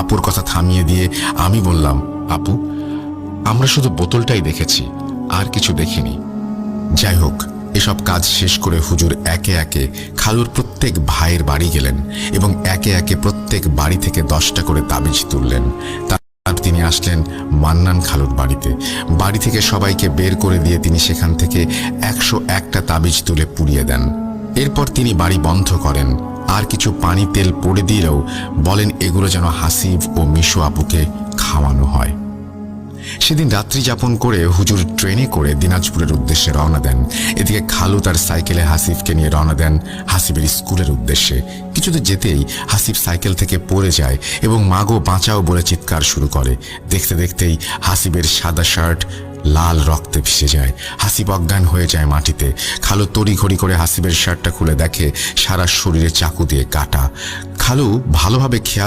আপুর কথা থামিয়ে দিয়ে আমি বললাম, আপু, আমরা শুধু বোতলটাই দেখেছি, আর কিছু দেখিনি। যাই হোক, এসব কাজ শেষ করে হুজুর একে একে খালুর প্রত্যেক ভাইয়ের বাড়ি গেলেন এবং একে একে প্রত্যেক বাড়ি থেকে 10টা করে তাবিজ তুললেন। তারপর তিনি আসলেন মান্নান খালুর বাড়িতে। বাড়ি থেকে সবাইকে বের করে দিয়ে তিনি সেখান থেকে 101টা তাবিজ তুলে পুড়িয়ে দেন। এরপর তিনি বাড়ি বন্ধ করেন, আর কিছু পানি তেল পড়ে দিলেও বলেন এগুলো যেন হাসিব ও মিশু আপুকে খাওয়ানো হয়। সেদিন রাত্রি যাপন করে হুজুর ট্রেনে করে দিনাজপুরের উদ্দেশ্যে রওনা দেন। এদিকে খালু তার সাইকেলে হাসিবকে নিয়ে রওনা দেন হাসিবের স্কুলের উদ্দেশ্যে। কিছুতে যেতেই হাসিব সাইকেল থেকে পড়ে যায় এবং মাগো বাঁচাও বলে চিৎকার শুরু করে। দেখতে দেখতেই হাসিবের সাদা শার্ট লাল রক্তে ভেসে যায়। হাসিব অজ্ঞান হয়ে যায় মাটিতে। খালু তড়িঘড়ি করে হাসিবের শার্টটা খুলে দেখে সারা শরীরে চাকু দিয়ে কাটা। খালু ভালোভাবে খেয়াল